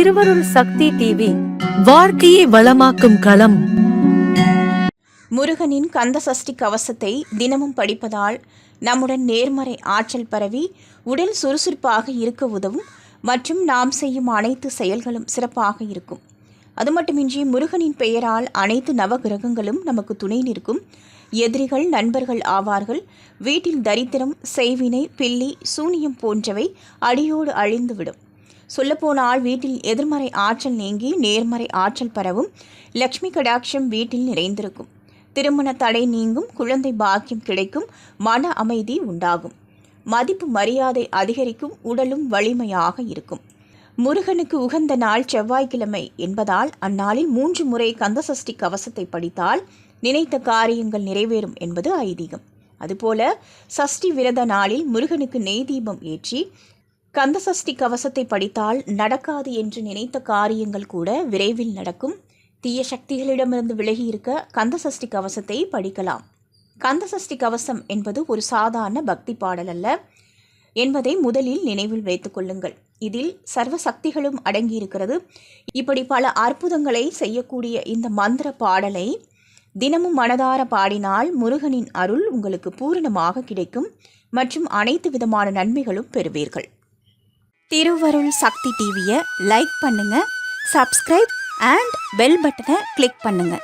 திருவருள் சக்தி டிவி வாழ்க்கையை வளமாக்கும் களம். முருகனின் கந்த சஷ்டி கவசத்தை தினமும் படிப்பதால் நம்முடன் நேர்மறை ஆற்றல் பரவி உடல் சுறுசுறுப்பாக இருக்க உதவும் மற்றும் நாம் செய்யும் அனைத்து செயல்களும் சிறப்பாக இருக்கும். அது மட்டுமின்றி முருகனின் பெயரால் அனைத்து நவகிரகங்களும் நமக்கு துணை நிற்கும். எதிரிகள் நண்பர்கள் ஆவார்கள். வீட்டில் தரித்திரம், செய்வினை, பில்லி, சூனியம் போன்றவை அடியோடு அழிந்துவிடும். சொல்லப்போனால் வீட்டில் எதிர்மறை ஆற்றல் நீங்கி நேர்மறை ஆற்றல் பரவும். லக்ஷ்மி கடாட்சம் வீட்டில் நிறைந்திருக்கும். திருமண தடை நீங்கும். குழந்தை பாக்கியம் கிடைக்கும். மன அமைதி உண்டாகும். மதிப்பு மரியாதை அதிகரிக்கும். உடலும் வலிமையாக இருக்கும். முருகனுக்கு உகந்த நாள் செவ்வாய்க்கிழமை என்பதால் அந்நாளில் 3 முறை கந்தசஷ்டி கவசத்தை படித்தால் நினைத்த காரியங்கள் நிறைவேறும் என்பது ஐதீகம். அதுபோல சஷ்டி விரத நாளில் முருகனுக்கு நெய் தீபம் ஏற்றி கந்தசஷ்டி கவசத்தை படித்தால் நடக்காது என்று நினைத்த காரியங்கள் கூட விரைவில் நடக்கும். தீய சக்திகளிடமிருந்து விலகி இருக்க கந்தசஷ்டி கவசத்தை படிக்கலாம். கந்தசஷ்டி கவசம் என்பது ஒரு சாதாரண பக்தி பாடல் அல்ல என்பதை முதலில் நினைவில் வைத்துக் கொள்ளுங்கள். இதில் சர்வ சக்திகளும் அடங்கியிருக்கிறது. இப்படி பல அற்புதங்களை செய்யக்கூடிய இந்த மந்திர பாடலை தினமும் மனதார பாடினால் முருகனின் அருள் உங்களுக்கு பூரணமாக கிடைக்கும் மற்றும் அனைத்து விதமான நன்மைகளும் பெறுவீர்கள். திருவருள் சக்தி டிவியை லைக் பண்ணுங்க, சப்ஸ்கிரைப் அண்ட் பெல் பட்டனை கிளிக் பண்ணுங்க.